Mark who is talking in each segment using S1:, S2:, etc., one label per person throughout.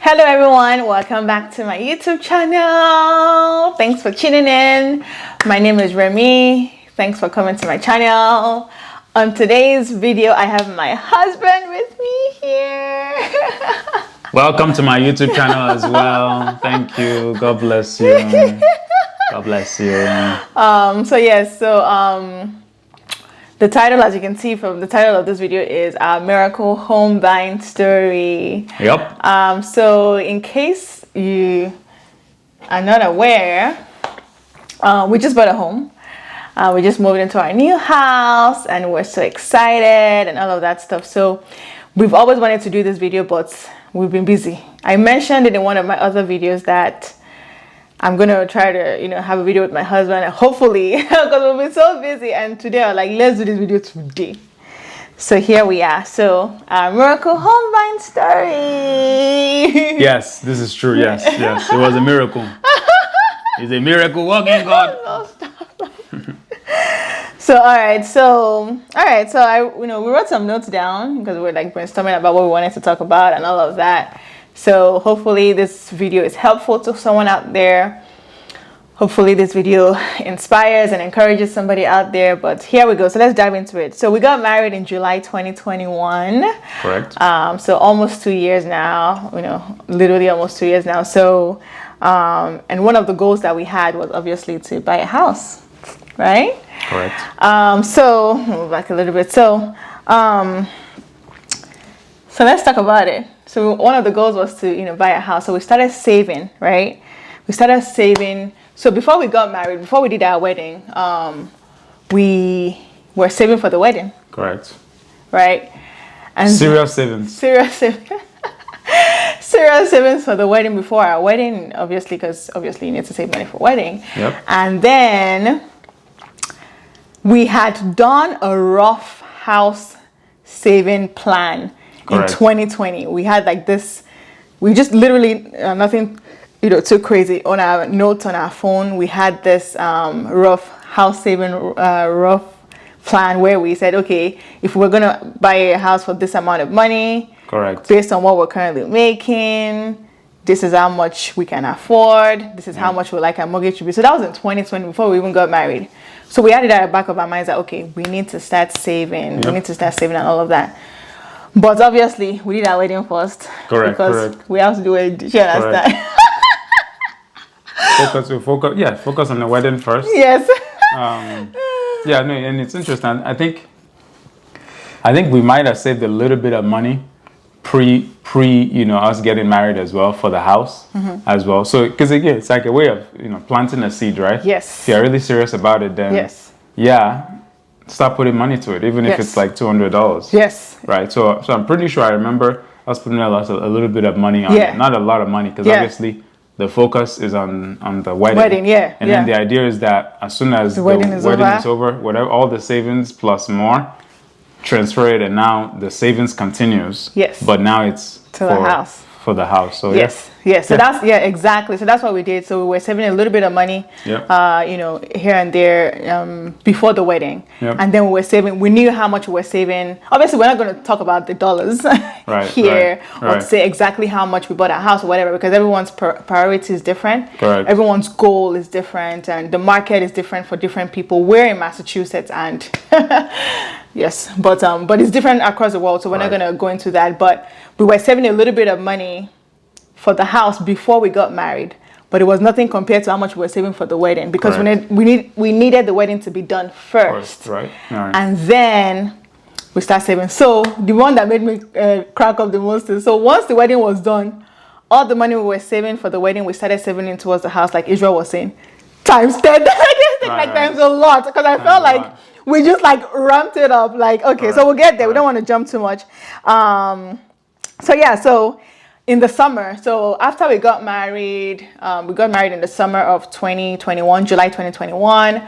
S1: Hello everyone, welcome back to my YouTube channel. Thanks for tuning in. My name is Remy. Thanks for coming to my channel. On today's video, I have my husband with me here.
S2: Welcome to my YouTube channel as well. Thank you. God bless you. God bless you.
S1: The title, as you can see from the title of this video, is our miracle home buying story.
S2: Yep.
S1: So in case you are not aware, we just bought a home. We just moved into our new house and we're so excited and all of that stuff. So we've always wanted to do this video, but we've been busy. I mentioned it in one of my other videos that I'm gonna try to, have a video with my husband, and hopefully, because we've been so busy. And today, I'm like, let's do this video today. So here we are. So our miracle home buying story.
S2: Yes, this is true. Yes. It was a miracle. It's a miracle working God.
S1: No, stop. So all right. So I, we wrote some notes down because we're like brainstorming about what we wanted to talk about and all of that. So hopefully this video is helpful to someone out there. Hopefully this video inspires and encourages somebody out there. But here we go. So let's dive into it. So we got married in July 2021.
S2: Correct.
S1: So almost 2 years now, literally almost 2 years now. So, and one of the goals that we had was obviously to buy a house, right?
S2: Correct.
S1: So move back a little bit. So let's talk about it. So one of the goals was to, buy a house. So we started saving, right? We started saving. So before we got married, before we did our wedding, we were saving for the wedding.
S2: Correct.
S1: Right? And
S2: serious savings.
S1: Serious savings for the wedding before our wedding, obviously, because obviously you need to save money for wedding.
S2: Yep.
S1: And then we had done a rough house saving plan.
S2: Correct.
S1: In 2020, we had like this, we just literally nothing, too crazy. On our notes on our phone, we had this rough house saving rough plan where we said, okay, if we're gonna buy a house for this amount of money,
S2: correct,
S1: based on what we're currently making, this is how much we can afford. This is how much we like our mortgage to be. So that was in 2020 before we even got married. So we had it at the back of our minds that okay, we need to start saving.
S2: Yep.
S1: We need to start saving and all of that. But obviously, we did our wedding first.
S2: Correct.
S1: Because we have to do it. You understand?
S2: Focus on the wedding first.
S1: Yes.
S2: And it's interesting. I think we might have saved a little bit of money pre us getting married as well for the house as well. So because again, it's like a way of planting a seed, right?
S1: Yes.
S2: If you're really serious about it, then start putting money to it, even if it's like $200.
S1: Yes.
S2: Right. So I'm pretty sure I remember us putting a little bit of money on it. Not a lot of money, because obviously the focus is on the wedding. And then the idea is that as soon as the wedding is over, whatever, all the savings plus more, transfer it, and now the savings continues.
S1: Yes.
S2: But now it's
S1: the house.
S2: For the house. So
S1: yes. So that's exactly. So that's what we did. So we were saving a little bit of money, here and there, before the wedding. And then we were saving. We knew how much we were saving. Obviously, we're not going to talk about the dollars here or to say exactly how much we bought a house or whatever, because everyone's priority is different.
S2: Correct.
S1: Everyone's goal is different, and the market is different for different people. We're in Massachusetts, and yes, but it's different across the world. So we're not going to go into that. But we were saving a little bit of money for the house before we got married, but it was nothing compared to how much we were saving for the wedding, because we needed the wedding to be done first.
S2: Right.
S1: And then we start saving. So the one that made me crack up the most is, so once the wedding was done, all the money we were saving for the wedding, we started saving it towards the house, like Israel was saying, times 10. Times a lot, because I felt like we just like ramped it up. Like, okay, so we'll get there. We don't want to jump too much. So in the summer, so after we got married in the summer of 2021, July 2021,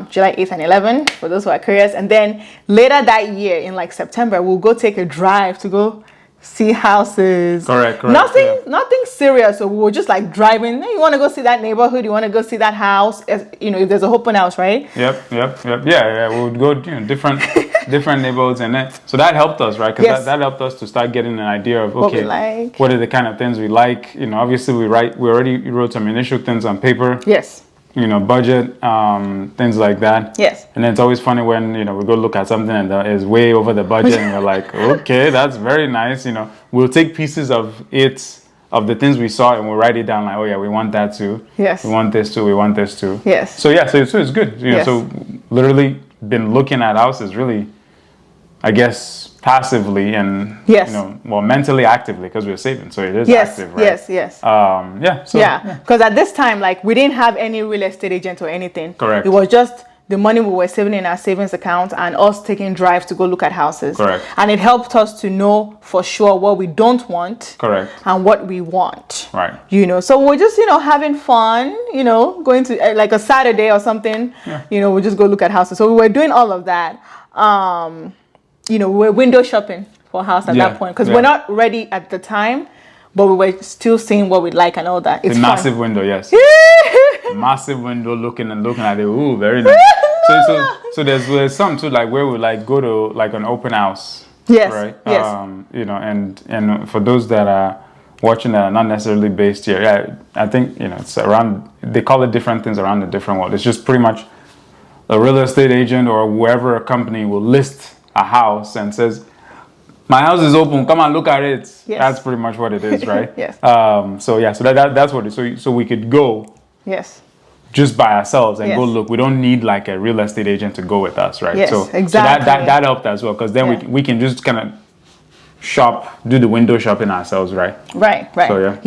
S1: July 8th and 11th, for those who are curious. And then later that year, in like September, we'll go take a drive to go see houses.
S2: Correct.
S1: Nothing serious. So we were just like driving. Hey, you want to go see that neighborhood? You want to go see that house? If there's a open house, right?
S2: Yep. Yeah. We would go, different neighborhoods, and then so that helped us, right? Because that helped us to start getting an idea of what are the kind of things we like. Obviously we already wrote some initial things on paper.
S1: Yes.
S2: Budget, things like that.
S1: Yes.
S2: And then it's always funny when, we go look at something and it's way over the budget and we're like, okay, that's very nice. We'll take pieces of the things we saw and we'll write it down like, oh yeah, we want that too.
S1: Yes.
S2: We want this too. We want this too.
S1: Yes.
S2: So it's good. So literally been looking at houses really, I guess, passively and mentally actively because we're saving, so it is active, right?
S1: Yes. Because at this time, like, we didn't have any real estate agent or anything.
S2: Correct.
S1: It was just the money we were saving in our savings account and us taking drives to go look at houses.
S2: Correct.
S1: And it helped us to know for sure what we don't want.
S2: Correct.
S1: And what we want.
S2: Right.
S1: So we're just having fun. Going to like a Saturday or something. Yeah. We just go look at houses. So we were doing all of that. We're window shopping for a house at that point because we're not ready at the time, but we were still seeing what we like and all that. It's
S2: massive window, yes. Massive window, looking at it. Ooh, very nice. So there's some too, like where we like go to like an open house.
S1: Yes.
S2: Right.
S1: Yes.
S2: And for those that are watching that are not necessarily based here, I think it's around. They call it different things around the different world. It's just pretty much a real estate agent or whoever a company will list a house and says, my house is open, come and look at it. Yes. That's pretty much what it is, right?
S1: Yes.
S2: So that's what it is. So we could go just by ourselves and go look. We don't need like a real estate agent to go with us, right?
S1: Yes,
S2: so
S1: exactly.
S2: So that helped as well because then we can just kind of do the window shopping ourselves, right?
S1: Right.
S2: So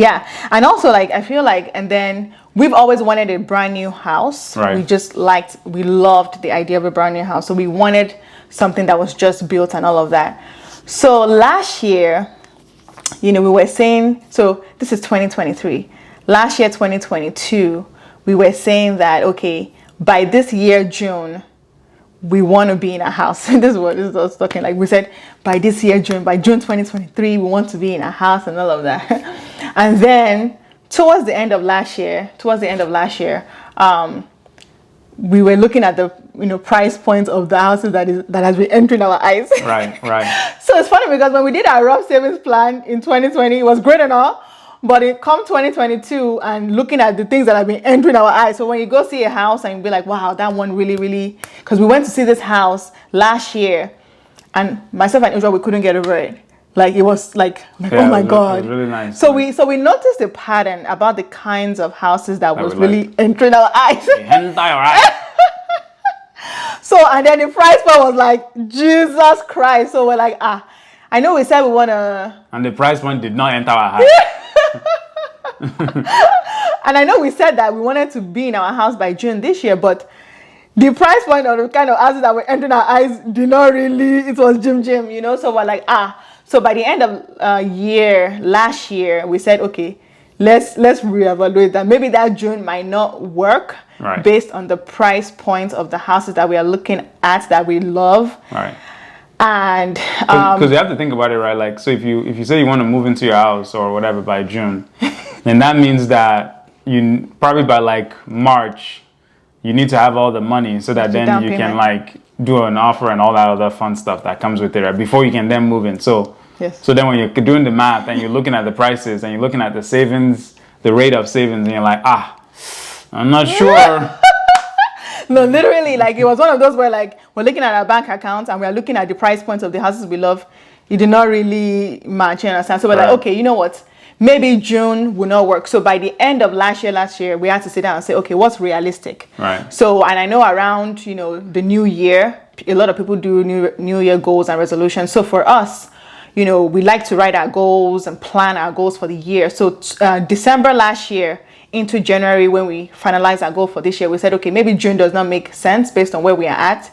S1: and also like I feel like, and then we've always wanted a brand new house.
S2: Right.
S1: We loved the idea of a brand new house. So we wanted something that was just built and all of that. So last year, we were saying, so this is 2023. Last year, 2022, we were saying that, okay, by this year, June, we want to be in a house. This is what I was talking. Like we said, by this year, by June 2023, we want to be in a house and all of that. And then towards the end of last year, we were looking at the price points of the houses that has been entering our eyes.
S2: Right.
S1: So it's funny because when we did our rough savings plan in 2020, it was great and all, but it come 2022 and looking at the things that have been entering our eyes. So when you go see a house and you be like, wow, that one really, really, because we went to see this house last year, and myself and Israel, we couldn't get over it. Like it was like oh my God.
S2: It was really nice.
S1: So we noticed the pattern about the kinds of houses that was really entering our eyes. So and then the price point was like Jesus Christ. So we're like, I know we said we wanna,
S2: and the price point did not enter our house.
S1: And I know we said that we wanted to be in our house by June this year, but the price point of the kind of houses that were entering our eyes did not really. It was Jim. So we're like So by the end of last year, we said, okay, let's reevaluate that. Maybe that June might not work based on the price points of the houses that we are looking at that we love.
S2: Right.
S1: And
S2: because you have to think about it, right? Like, so if you say you want to move into your house or whatever by June, then that means that you probably by like March, you need to have all the money so that then you can like do an offer and all that other fun stuff that comes with it, right? Before you can then move in. So then when you're doing the math and you're looking at the prices and you're looking at the savings, the rate of savings, and you're like, I'm not sure.
S1: No, literally, like it was one of those where like we're looking at our bank accounts and we're looking at the price points of the houses we love. It did not really match, you understand? So we're like, okay, you know what? Maybe June will not work. So by the end of last year, we had to sit down and say, okay, what's realistic?
S2: Right.
S1: So, and I know around, the new year, a lot of people do new year goals and resolutions. So for us, we like to write our goals and plan our goals for the year. So December last year into January, when we finalized our goal for this year, we said, okay, maybe June does not make sense based on where we are at.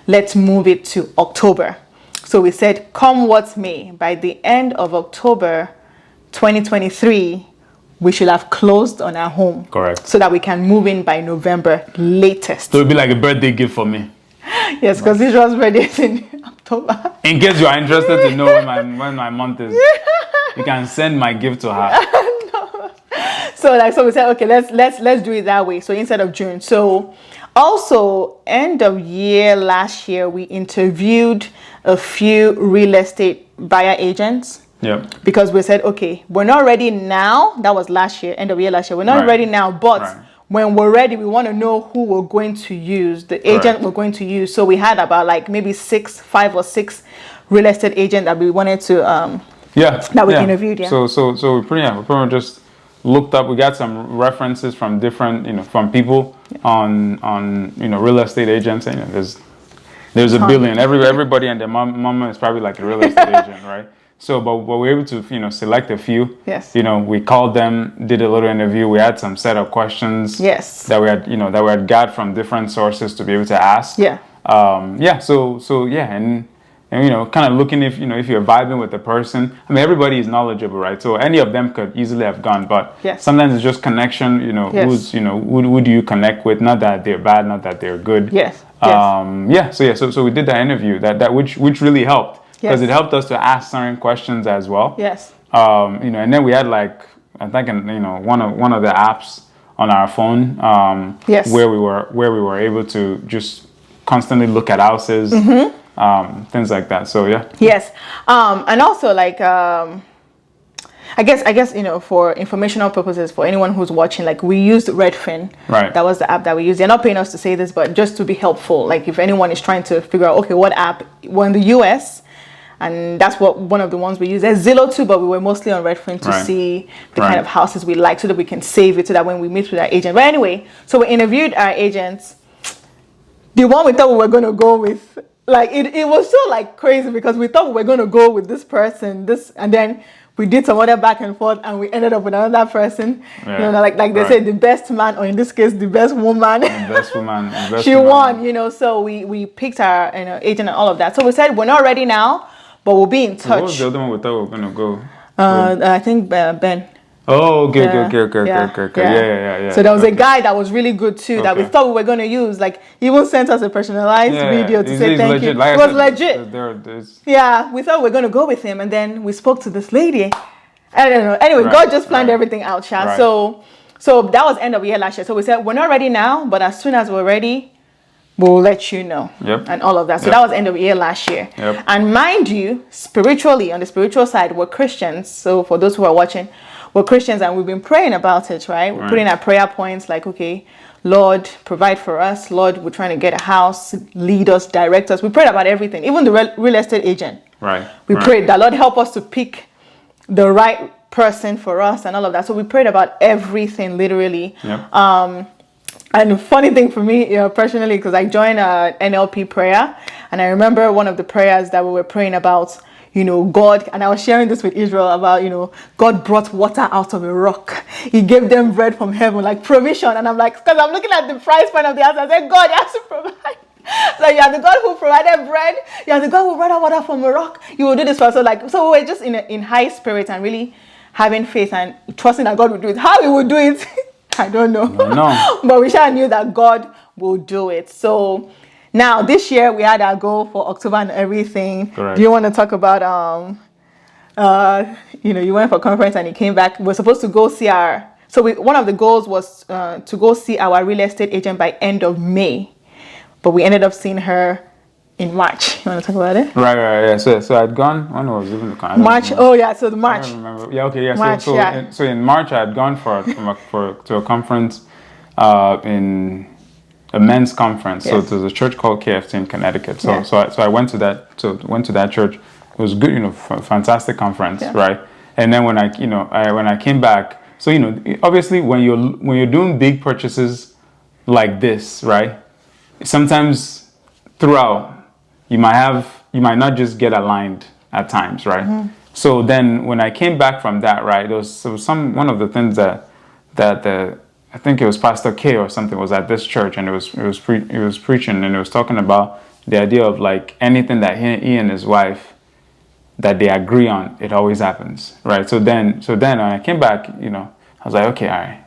S1: Let's move it to October. So we said, come what may, by the end of October 2023, we should have closed on our home.
S2: Correct.
S1: So that we can move in by November latest.
S2: So it'll be like a birthday gift for me.
S1: Yes, because Israel's birthday is in October.
S2: In case you are interested to know when my month is. You can send my gift to her.
S1: No. So we said, okay, let's do it that way. So instead of June. So also end of year last year, we interviewed a few real estate buyer agents.
S2: Yeah.
S1: Because we said, okay, we're not ready now. That was last year, end of year last year. We're not ready now, but when we're ready, we want to know who we're going to use, the agent we're going to use. So we had about like maybe 5 or 6 real estate agents that we wanted to that we interviewed. Yeah.
S2: So we pretty much just looked up. We got some references from different, from people on real estate agents. And there's a billion. Everybody and their mama is probably like a real estate agent, right? So, but we were able to, select a few.
S1: Yes.
S2: We called them, did a little interview. We had some set of questions.
S1: Yes.
S2: That we had got from different sources to be able to ask.
S1: Yeah.
S2: And kind of looking if you're vibing with the person. I mean, everybody is knowledgeable, right? So any of them could easily have gone, but sometimes it's just connection. Who's who do you connect with? Not that they're bad, not that they're good.
S1: Yes.
S2: So we did that interview which really helped. Because it helped us to ask certain questions as well.
S1: Yes.
S2: And then we had I think one of the apps on our phone. Where we were able to just constantly look at houses, things like that. So yeah.
S1: Yes. And also I guess for informational purposes for anyone who's watching, like we used Redfin.
S2: Right.
S1: That was the app that we used. They're not paying us to say this, but just to be helpful. Like if anyone is trying to figure out, okay, what app? We're in the US. And that's one of the ones we use. There's Zillow too, but we were mostly on Redfin to see the kind of houses we like so that we can save it so that when we meet with our agent. But anyway, so we interviewed our agents. The one we thought we were going to go with, it was so crazy because we thought we were going to go with this person, and then we did some other back and forth and we ended up with another person. Yeah. They say the best man, or in this case, the best woman. She won, so we picked our agent and all of that. So we said, we're not ready now, but we'll be in touch.
S2: What was the other one we thought we were going to go?
S1: I think Ben.
S2: Oh, okay. Yeah.
S1: So there was a guy that was really good too that we thought we were going to use. He even sent us a personalized video to say thank you. It was legit. Yeah, we thought we were going to go with him, and then we spoke to this lady. I don't know. Anyway, God just planned everything out, Chad. Right. So that was end of year last year. So we said we're not ready now, but as soon as we're ready, we'll let you know.
S2: Yep.
S1: And all of that. So that was end of year last year.
S2: Yep.
S1: And mind you, spiritually, on the spiritual side, we're Christians. So for those who are watching, we're Christians and we've been praying about it, right? We're putting our prayer points like, okay, Lord, provide for us. Lord, we're trying to get a house, lead us, direct us. We prayed about everything, even the real estate agent.
S2: Right.
S1: We prayed that Lord help us to pick the right person for us and all of that. So we prayed about everything, literally.
S2: Yep.
S1: And the funny thing for me, personally, because I joined a NLP prayer, and I remember one of the prayers that we were praying about, God, and I was sharing this with Israel about, God brought water out of a rock. He gave them bread from heaven, like provision. And I'm like, because I'm looking at the price point of the house, I said, God, you have to provide. So you are the God who provided bread. You are the God who brought out water from a rock. You will do this for us. So we were just in high spirit and really having faith and trusting that God would do it. How he would do it, I don't know.
S2: No.
S1: But we sure knew that God will do it. So now this year we had our goal for October and everything.
S2: Correct.
S1: Do you want to talk about you went for a conference and you came back. We're supposed to go see one of the goals was to go see our real estate agent by end of May. But we ended up seeing her in March. You want to talk about it?
S2: Right, yeah. So I'd gone, when was even the conference?
S1: March. Oh yeah, so the March.
S2: I don't remember. Yeah, okay, yeah.
S1: March,
S2: so in March I had gone to a conference in a men's conference. Yes. So there's a church called KFT in Connecticut. So I went to that. So went to that church. It was good, fantastic conference, right? And then when I came back, so obviously when you're doing big purchases like this, right? Sometimes throughout you might not just get aligned at times, right? Mm-hmm. So then when I came back from that, right, there was one of the things that I think it was Pastor K or something was at this church, and it was preaching, and it was talking about the idea of anything that he and his wife that they agree on, it always happens, right? So then when I came back, I was like, okay, all right,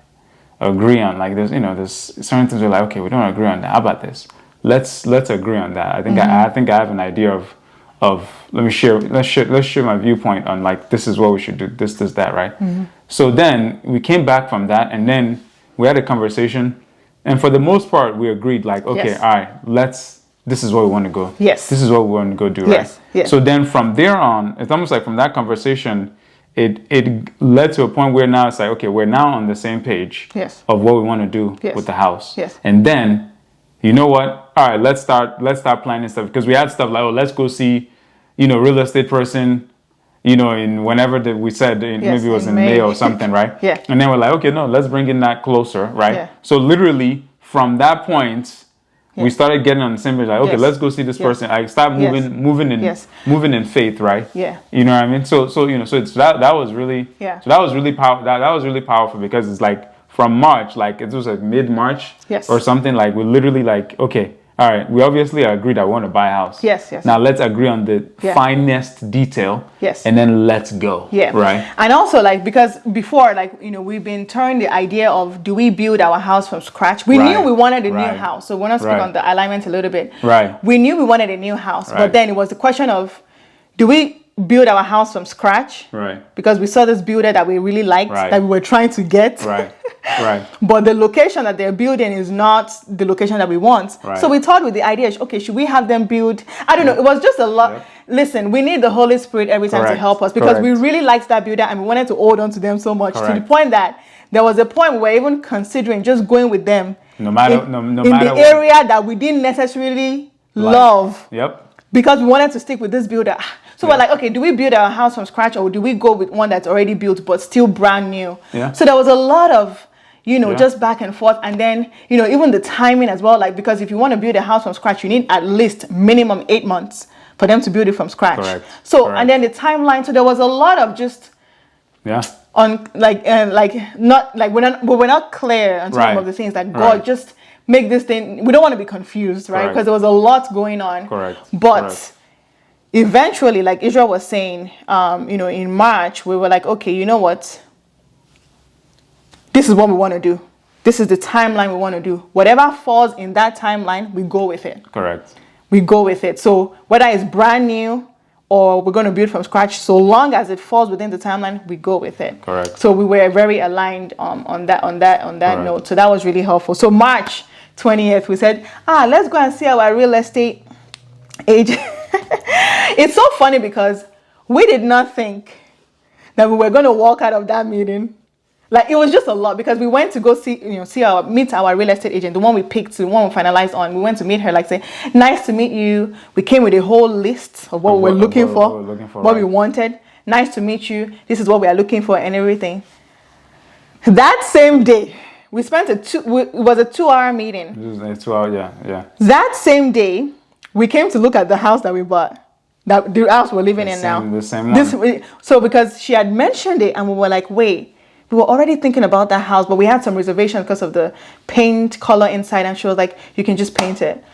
S2: agree on there's certain things we're like, okay, we don't agree on that. How about this? Let's agree on that. I think I have an idea let's share my viewpoint on like this is what we should do, this that, right? So then we came back from that, and then we had a conversation, and for the most part we agreed like, okay, all right, this is where we want to go.
S1: Yes.
S2: This is what we want to go do, right?
S1: Yes.
S2: So then from there on, it's almost like from that conversation, it led to a point where now it's like, okay, we're now on the same page of what we want to do with the house.
S1: Yes.
S2: And then, you know what? All right, let's start planning stuff, because we had stuff like, oh, let's go see, real estate person, in whenever we said, maybe it was in May or something, right?
S1: Yeah.
S2: And then we're like, okay, no, let's bring in that closer, right?
S1: Yeah.
S2: So literally from that point, we started getting on the same page, like, okay, let's go see this person. I start moving in faith, right?
S1: Yeah.
S2: You know what I mean? So it's that was really so that was really powerful. That was really powerful, because it's like from March, like it was like mid-March or something, like we literally like, okay, all right, we obviously agreed that we want to buy a house.
S1: Yes.
S2: Now let's agree on the finest detail.
S1: Yes.
S2: And then let's go.
S1: Yeah.
S2: Right.
S1: And also, like, because before, like, we've been turning the idea of, do we build our house from scratch? We knew we wanted a new house. So we're not speaking on the alignment a little bit.
S2: Right.
S1: We knew we wanted a new house. But then it was the question of, do we build our house from scratch?
S2: Right.
S1: Because we saw this builder that we really liked, that we were trying to get.
S2: Right. Right.
S1: But the location that they're building is not the location that we want.
S2: Right.
S1: So we thought with the idea, okay, should we have them build? I don't know. It was just a lot. Yep. Listen, we need the Holy Spirit every time to help us, because we really liked that builder and we wanted to hold on to them so much, to the point that there was a point where we were even considering just going with them
S2: no matter
S1: in the area that we didn't necessarily love.
S2: Yep.
S1: Because we wanted to stick with this builder. So we're like, okay, do we build our house from scratch, or do we go with one that's already built but still brand new?
S2: Yeah.
S1: So there was a lot of, just back and forth. And then, even the timing as well. Like, because if you want to build a house from scratch, you need at least minimum 8 months for them to build it from scratch.
S2: Correct.
S1: So, and then the timeline. So there was a lot of just, on not like we're not clear on some of the things that God just make this thing. We don't want to be confused, right? Because there was a lot going on.
S2: Correct.
S1: But eventually, like Israel was saying, in March, we were like, okay, you know what? This is what we want to do. This is the timeline we want to do. Whatever falls in that timeline, we go with it.
S2: Correct.
S1: We go with it. So whether it's brand new or we're going to build from scratch, so long as it falls within the timeline, we go with it.
S2: Correct.
S1: So we were very aligned on that note. So that was really helpful. So March 20th, we said, let's go and see our real estate agent. It's so funny because we did not think that we were going to walk out of that meeting. Like, it was just a lot, because we went to go meet our real estate agent, the one we picked, the one we finalized on. We went to meet her, like, say, nice to meet you. We came with a whole list of what we were looking for, what we wanted. Nice to meet you. This is what we are looking for and everything. That same day, we spent it was a 2-hour meeting.
S2: It was a 2 hour, yeah.
S1: That same day, we came to look at the house that we bought. That the house we're living in now.
S2: The same one.
S1: So because she had mentioned it, and we were like, wait, we were already thinking about that house, but we had some reservations because of the paint color inside, and she was like, you can just paint it.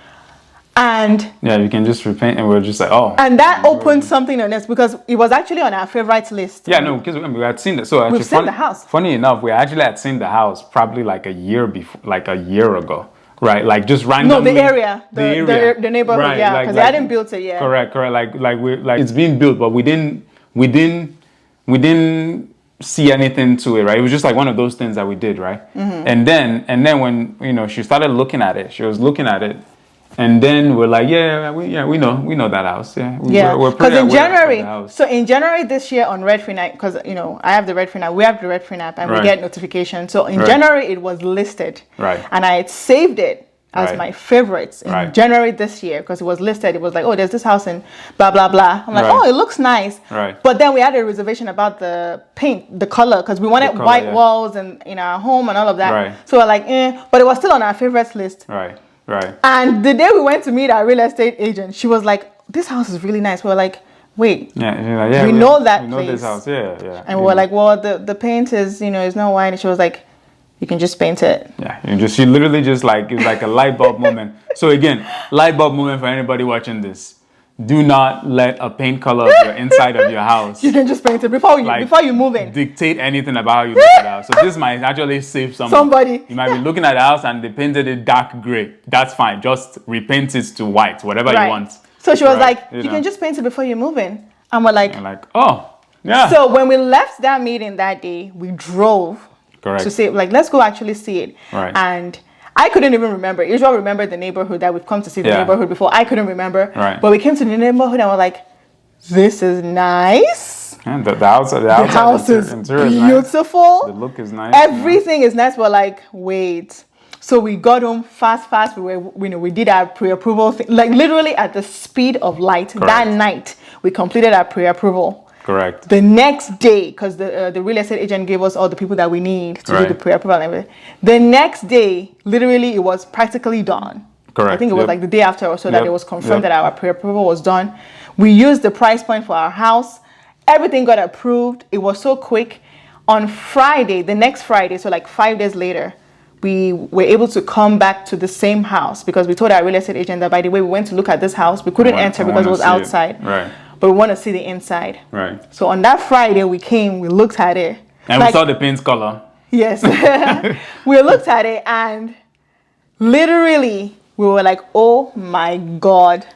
S1: And
S2: you can just repaint, and we're just like, oh.
S1: And that opened something on us, because it was actually on our favorite list.
S2: Yeah, no, because we had seen it. So actually,
S1: we've seen the house.
S2: Funny enough, we actually had seen the house probably like a year ago. Right, like just randomly.
S1: No, the area, the neighborhood, right, because they hadn't built it yet.
S2: Correct. Like it's being built, but we didn't see anything to it, right? It was just like one of those things that we did, right? Mm-hmm. And then when she started looking at it, she was looking at it, and then we're like, we know that house, we're pretty
S1: in
S2: aware
S1: January,
S2: of the house.
S1: So in January this year on Redfin app, because I have the Redfin app, we have the Redfin app, and we get notifications. So in January it was listed,
S2: right?
S1: And I had saved it as my favorites in January this year, because it was listed. It was like, oh, there's this house in blah blah blah. I'm like, oh, it looks nice.
S2: Right.
S1: But then we had a reservation about the paint, the color, because we wanted white walls and in our home and all of that.
S2: Right.
S1: So we're like, but it was still on our favorites list.
S2: Right.
S1: And the day we went to meet our real estate agent, she was like, this house is really nice. We were like, wait, we know that place. We know this house,
S2: And
S1: we were like, well, the paint is, is not white. And she was like, you can just paint it.
S2: Yeah, she literally just like, it's like a light bulb moment. So again, light bulb moment for anybody watching this. Do not let a paint color of your inside of your house.
S1: You can just paint it before you move in.
S2: Dictate anything about how you look at the house. So this might actually save somebody. You might be looking at the house and they painted it dark gray. That's fine. Just repaint it to white, whatever you want.
S1: So she was like, you can just paint it before you move in. And we're like,
S2: oh, yeah.
S1: So when we left that meeting that day, we drove to see it. Like, let's go actually see it.
S2: Right.
S1: And I couldn't even remember. Israel remembered the neighborhood that we've come to see the neighborhood before. I couldn't remember.
S2: Right.
S1: But we came to the neighborhood and we're like, this is nice.
S2: And the outside, the
S1: house is beautiful.
S2: Nice. The look is nice.
S1: Everything is nice. We're like, wait. So we got home fast. We did our pre-approval thing, like literally at the speed of light. Correct. That night, we completed our pre-approval.
S2: Correct.
S1: The next day, because the real estate agent gave us all the people that we need to do the pre-approval and everything. The next day, literally, it was practically done.
S2: Correct.
S1: I think it was like the day after or so that it was confirmed that our pre-approval was done. We used the price point for our house. Everything got approved. It was so quick. On Friday, the next Friday, so like 5 days later, we were able to come back to the same house because we told our real estate agent that, by the way, we went to look at this house. We couldn't enter because it was outside.
S2: Right.
S1: But we want to see the inside.
S2: Right.
S1: So on that Friday, we came, we looked at it.
S2: And we saw the paint color.
S1: Yes. We looked at it and literally we were like, oh my God,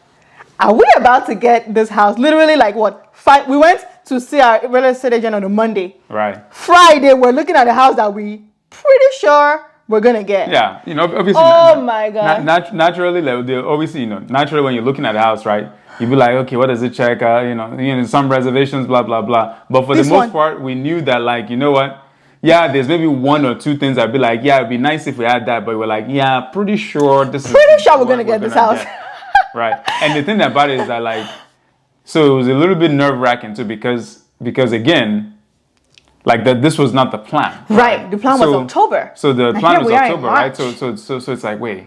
S1: are we about to get this house? Literally like what? We went to see our real estate agent on a Monday.
S2: Right.
S1: Friday, we're looking at a house that we pretty sure we're going to get.
S2: Yeah. Obviously.
S1: Oh my God.
S2: Naturally, obviously, naturally when you're looking at a house, right? You'd be like, okay, what does it check? Some reservations, blah, blah, blah. But for the most part, we knew that, like, you know what? Yeah, there's maybe one or two things I'd be like, yeah, it'd be nice if we had that. But we're like, yeah, pretty sure
S1: we're going to get this house.
S2: Right. And the thing about it is that, like, so it was a little bit nerve-wracking, too, because again, like this was not the plan.
S1: Right. The plan was October.
S2: So the plan was October, right? So it's like, wait,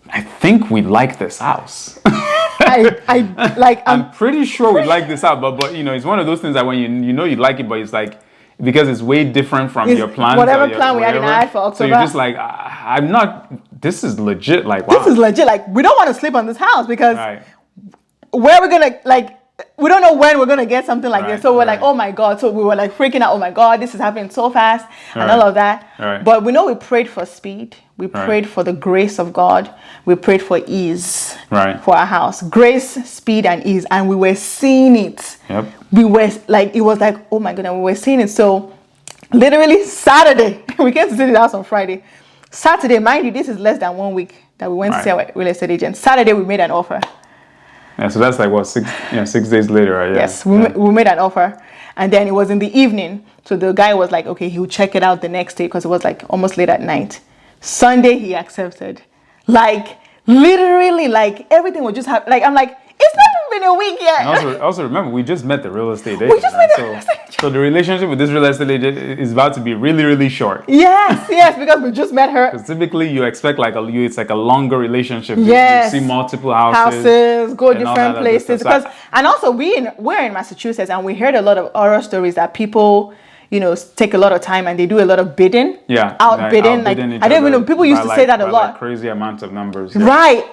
S2: I think we like this house. I'm pretty sure we like this house, but it's one of those things that when you like it, but it's like because it's way different from your plan.
S1: Whatever plan we had in our head for October.
S2: So you're just like, I'm not. This is legit. Like, wow.
S1: This is legit. Like, we don't want to sleep on this house because where we're gonna we don't know when we're gonna get something like this. So we're like, oh my God. So we were like freaking out. Oh my God, this is happening so fast and all of that.
S2: Right.
S1: But we know we prayed for speed. We prayed for the grace of God. We prayed for ease for our house. Grace, speed, and ease. And we were seeing it.
S2: Yep.
S1: We were like, it was like, oh my goodness, we were seeing it. So literally Saturday, we came to see the house on Friday. Saturday, mind you, this is less than 1 week that we went to see our real estate agent. Saturday, we made an offer.
S2: Yeah, so that's like what, 6 days later, right? Yeah.
S1: Yes, we made an offer. And then it was in the evening. So the guy was like, okay, he would check it out the next day because it was like almost late at night. Sunday, he accepted. Like, literally, like, everything was just happening. Like, I'm like, it's not even been a week yet.
S2: And also remember, we just met the real estate agent. So the relationship with this real estate agent is about to be really, really short.
S1: Yes, because we just met her.
S2: Because typically you expect it's like a longer relationship.
S1: Yes.
S2: You see multiple houses,
S1: go different places. And also we're in Massachusetts and we heard a lot of horror stories that people take a lot of time and they do a lot of bidding.
S2: Yeah.
S1: Outbidding. Like, I don't even know. People used to say that a lot.
S2: Like crazy amounts of numbers.
S1: Yeah. Right.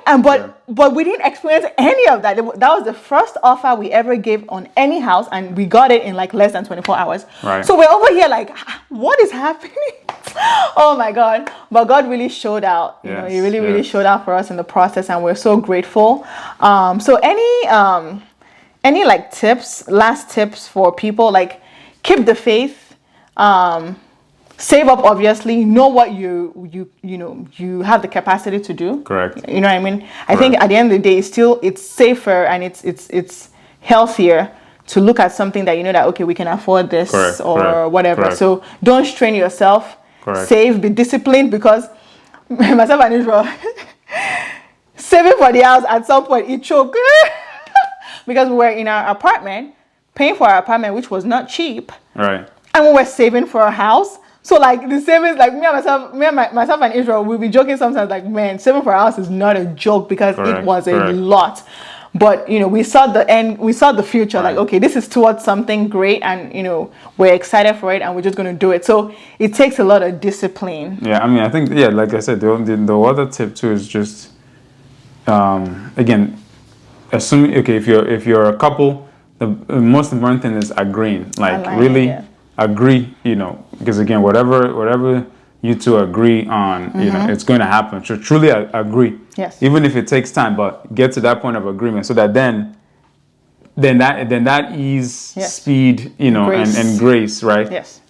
S1: But we didn't experience any of that. That was the first offer we ever gave on any house and we got it in like less than 24 hours.
S2: Right.
S1: So we're over here like, what is happening? Oh my God. But God really showed out. He really showed out for us in the process and we're so grateful. So any like last tips for people, like keep the faith. Save up, obviously. Know what you have the capacity to do.
S2: Correct.
S1: You know what I mean? I think at the end of the day, it's safer and it's healthier to look at something that that okay, we can afford this or whatever. Correct. So don't strain yourself.
S2: Correct.
S1: Save, be disciplined because myself and Israel saving for the house at some point it choked because we were in our apartment paying for our apartment, which was not cheap.
S2: Right.
S1: And we were saving for a house. So like the savings, like myself and Israel, we'll be joking sometimes like, man, saving for a house is not a joke because it was a lot. But we saw the end, we saw the future, like, okay, this is towards something great and we're excited for it and we're just gonna do it. So it takes a lot of discipline.
S2: Yeah, I mean I think like I said, the other tip too is just again, assuming if you're a couple, the most important thing is agreeing. Like really agree, because again, whatever you two agree on, you know, it's going to happen. So truly agree.
S1: Yes.
S2: Even if it takes time, but get to that point of agreement so that then that ease,
S1: yes.
S2: speed, you know,
S1: grace.
S2: And grace, right?
S1: Yes.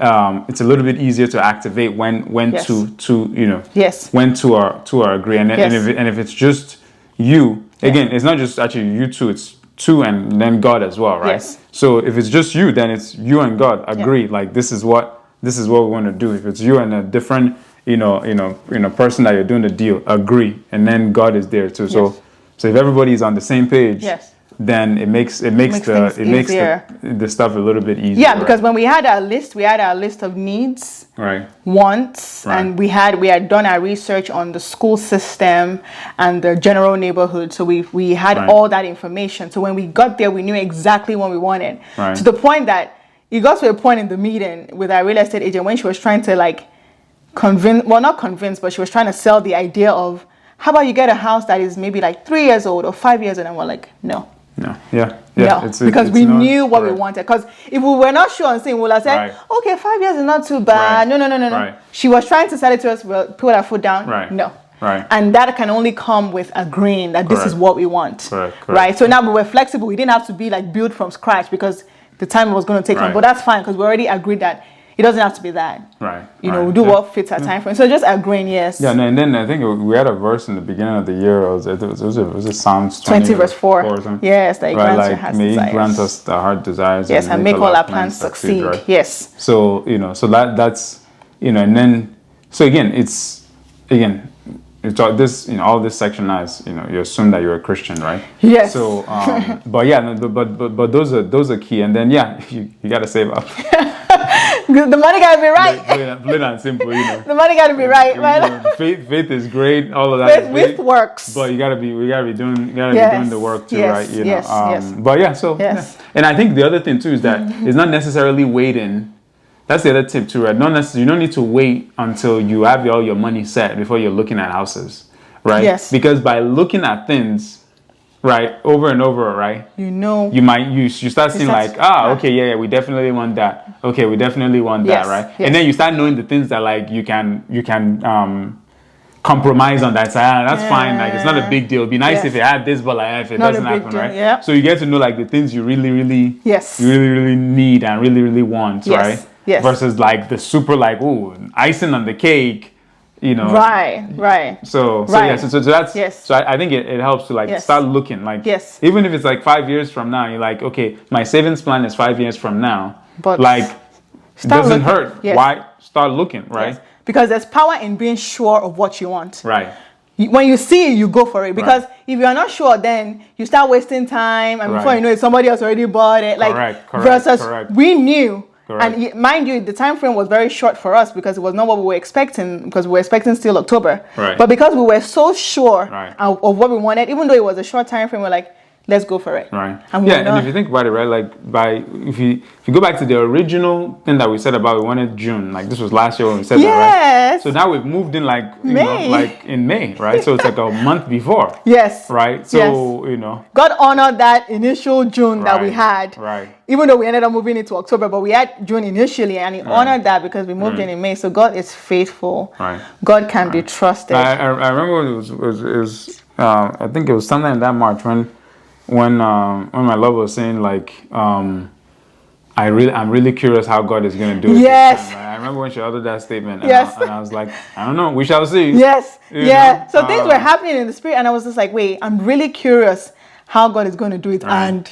S2: It's a little bit easier to activate when
S1: yes.
S2: to you know,
S1: yes.
S2: when to agree. And,
S1: yes.
S2: and if it's just you, again, it's not just actually you two, it's two and then God as well, right?
S1: Yes.
S2: So if it's just you, then it's you and God agree. Like this is what we want to do. If it's you and a different, you know, person that you're doing the deal, agree, and then God is there too. So, so if everybody is on the same page, yes. then it makes the stuff a little bit easier.
S1: Yeah, because when we had our list of needs,
S2: right,
S1: wants, and we had done our research on the school system and the general neighborhood. So we had all that information. So when we got there, we knew exactly what we wanted.
S2: Right.
S1: To the point that it got to a point in the meeting with our real estate agent when she was trying to like not convince, but she was trying to sell the idea of, how about you get a house that is maybe like 3 years old or 5 years old? And we're like, no.
S2: No, yeah.
S1: No, because we knew what we wanted. Because if we were not sure on saying, we'll have said, okay, 5 years is not too bad. No.
S2: Right.
S1: She was trying to sell it to us, we'll put our foot down.
S2: Right.
S1: No.
S2: Right.
S1: And that can only come with agreeing that this is what we want.
S2: Correct.
S1: Right. So now we were flexible. We didn't have to be like built from scratch because the time was going to take long. But that's fine because we already agreed that it doesn't have to be that.
S2: Right.
S1: You know, we'll do what fits our time frame. So just agreeing, yes.
S2: Yeah, and then I think we had a verse in the beginning of the year. It was Psalms
S1: 20 verse 4.
S2: Or something.
S1: Yes, that
S2: right,
S1: grants
S2: like,
S1: your heart's
S2: may
S1: desires.
S2: He grant us the heart desires.
S1: Yes, and make all our plans succeed.
S2: Right?
S1: Yes.
S2: So, you know, so that's, you know, and then, so again, it's all this, you know, all this section now is, you know, you assume that you're a Christian, right?
S1: Yes.
S2: So, but yeah, but those are key. And then, you got to save up.
S1: The money gotta be right.
S2: Plain and simple, you know.
S1: The money gotta be right, man.
S2: You know, faith is great, all of that.
S1: Faith works.
S2: But we gotta be doing the work too, right? You know.
S1: Yes.
S2: But and I think the other thing too is that it's not necessarily waiting. That's the other tip too, right? You don't need to wait until you have all your money set before you're looking at houses, right?
S1: Yes.
S2: Because by looking at things, right, over and over, right?
S1: You know.
S2: You start seeing okay, we definitely want that. Okay, we definitely want that, right?
S1: Yes.
S2: And then you start knowing the things that like you can compromise on that. So that's fine. Like it's not a big deal. It'd be nice if it had this, but like if it doesn't happen,
S1: deal,
S2: right?
S1: Yeah.
S2: So you get to know like the things you really need and really want, right?
S1: Yes.
S2: Versus like the super like icing on the cake. You know,
S1: right.
S2: So that's so I think it helps to like start looking like even if it's like 5 years from now, you're like, okay, my savings plan is 5 years from now, but like it doesn't hurt. Why start looking, right?
S1: Because there's power in being sure of what you want.
S2: Right.
S1: When you see it, you go for it. Because if you are not sure, then you start wasting time, and before you know it, somebody else already bought it. Like
S2: correct.
S1: We knew.
S2: Correct.
S1: And mind you, the time frame was very short for us because it was not what we were expecting, because we were expecting still October.
S2: Right.
S1: But because we were so sure of what we wanted, even though it was a short time frame, we're like, let's go for it.
S2: Right. And if you think about it, right, like if you go back to the original thing that we said about we wanted June, like this was last year when we said that, right? So now we've moved in like in May, right? So it's like a month before.
S1: Yes.
S2: Right. So you know,
S1: God honored that initial June that we had.
S2: Right.
S1: Even though we ended up moving into October, but we had June initially, and He honored that because we moved in May. So God is faithful.
S2: Right.
S1: God can be trusted.
S2: I remember it was I think it was sometime in that March when my love was saying like I'm really curious how God is going to do it.
S1: Yes.
S2: I remember when she uttered that statement, and I was like, I don't know, we shall see.
S1: Yes. So things were happening in the spirit, and I was just like, wait, I'm really curious how God is going to do it. And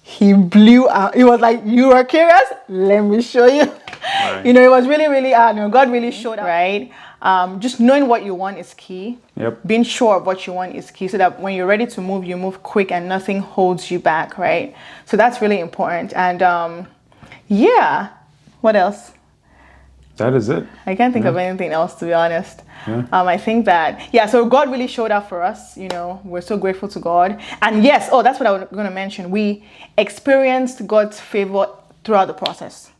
S1: He blew out. He was like, you are curious? Let me show you. Right. You know, it was really God really showed up. Right. Just knowing what you want is key.
S2: Yep.
S1: Being sure of what you want is key, so that when you're ready to move, you move quick and nothing holds you back, right? So that's really important. And what else?
S2: That is it.
S1: I can't think of anything else, to be honest.
S2: Yeah.
S1: I think that, so God really showed up for us. You know, we're so grateful to God. And yes, that's what I was going to mention. We experienced God's favor throughout the process.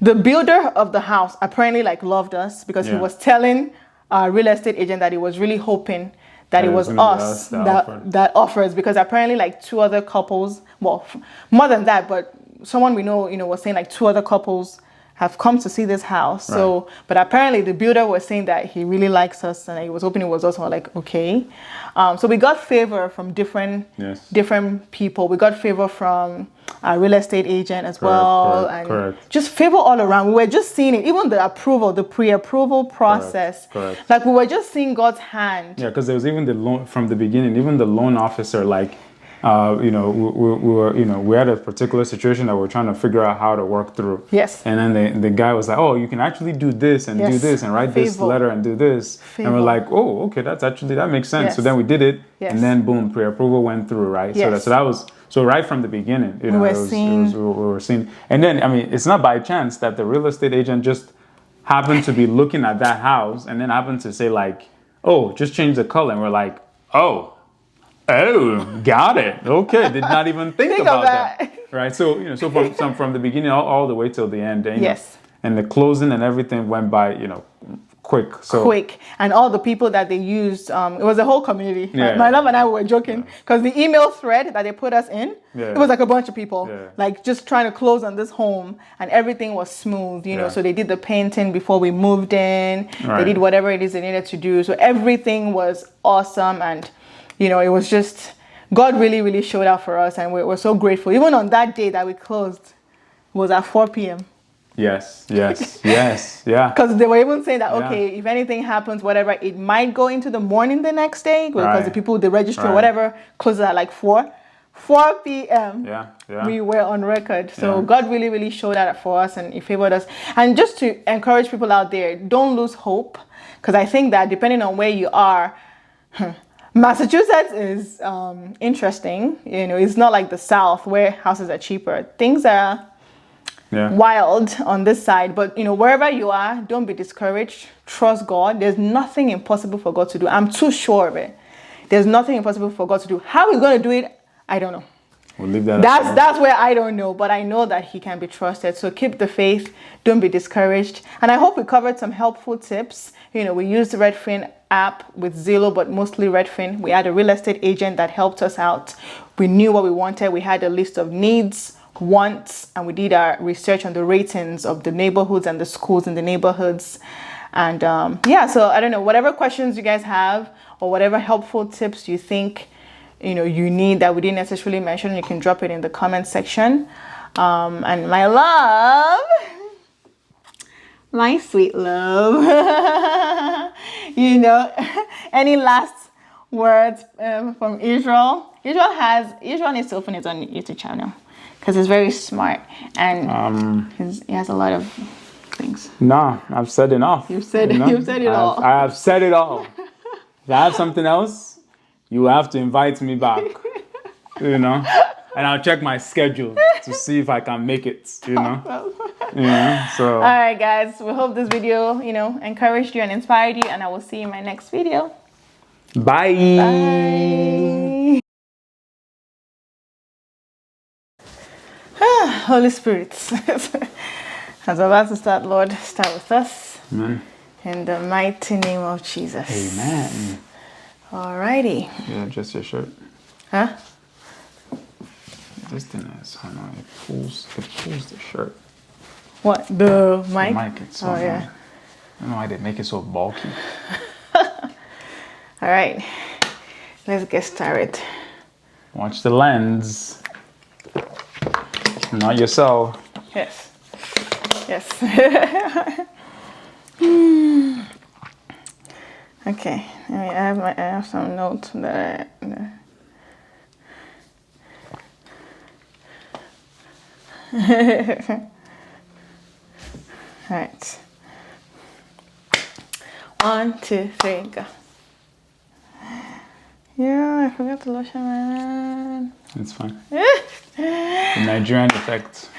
S1: The builder of the house apparently loved us because he was telling our real estate agent that he was really hoping that it was us that offers, because apparently 2 other couples, well, more than that, but someone we know, was saying 2 other couples have come to see this house. So, but apparently the builder was saying that he really likes us and he was hoping it was us. We're like, okay. So we got favor from different people. We got favor from our real estate agent as well. And just favor all around. We were just seeing it, even the approval, the pre-approval process. Like we were just seeing God's hand.
S2: Yeah, because there was even the loan from the beginning, even the loan officer, like, you know, we were, you know, we had a particular situation that we're trying to figure out how to work through.
S1: Yes.
S2: And then the guy was like, oh, you can actually do this and do this and write this letter and do this. And we're like, oh, okay, that makes sense. So then we did it, and then boom, pre-approval went through, right? So that was right from the beginning. You know, we were seeing. And then, I mean, it's not by chance that the real estate agent just happened to be looking at that house and then happened to say like, oh, just change the color. And we're like, oh, got it. Okay, did not even think about that. Right. So, you know, so from the beginning all the way till the end. And, and the closing and everything went by, you know, quick.
S1: And all the people that they used, it was a whole community. My love and I were joking because the email thread that they put us in, it was like a bunch of people, like just trying to close on this home, and everything was smooth, you know. So they did the painting before we moved in. They did whatever it is they needed to do. So everything was awesome, and you know, it was just, God really, really showed out for us, and we're so grateful. Even on that day that we closed, was at 4 p.m.
S2: Yes, yeah.
S1: Because they were even saying that, okay, if anything happens, whatever, it might go into the morning the next day, because the people, the registrar, whatever, closes at like 4 p.m. We were on record. So God really, really showed out for us, and He favored us. And just to encourage people out there, don't lose hope, because I think that depending on where you are, Massachusetts is interesting. You know, it's not like the South where houses are cheaper. Things are wild on this side. But, you know, wherever you are, don't be discouraged. Trust God. There's nothing impossible for God to do. I'm too sure of it. There's nothing impossible for God to do. How He's going to do it, I don't know.
S2: We'll leave that.
S1: That's where I don't know, but I know that He can be trusted. So keep the faith. Don't be discouraged. And I hope we covered some helpful tips. You know, we used the Redfin app with Zillow, but mostly Redfin. We had a real estate agent that helped us out. We knew what we wanted. We had a list of needs, wants, and we did our research on the ratings of the neighborhoods and the schools in the neighborhoods. And so I don't know, whatever questions you guys have or whatever helpful tips you think, you know, you need that we didn't necessarily mention, you can drop it in the comment section. And my love, my sweet love, you know, any last words from Israel? Israel needs to open his own YouTube channel because he's very smart, and he has a lot of things.
S2: No, I've said enough.
S1: You've said it all.
S2: I have said it all. If I have something else, you have to invite me back, you know, and I'll check my schedule to see if I can make it, you know. So.
S1: All right, guys, we hope this video, you know, encouraged you and inspired you, and I will see you in my next video.
S2: Bye.
S1: Bye. Holy Spirit, as I'm about to start, Lord, start with us.
S2: Amen.
S1: In the mighty name of Jesus.
S2: Amen.
S1: Alrighty.
S2: Yeah, just your shirt.
S1: Huh?
S2: This thing is, I don't know, it pulls the shirt.
S1: What? The mic?
S2: The mic, it's so I don't know why they make it so bulky.
S1: Alright. Let's get started.
S2: Watch the lens. Not yourself.
S1: Yes. Okay. I have some notes that All right. 1, 2, 3, go. Yeah, I forgot to lotion my hand.
S2: It's fine. The Nigerian effect.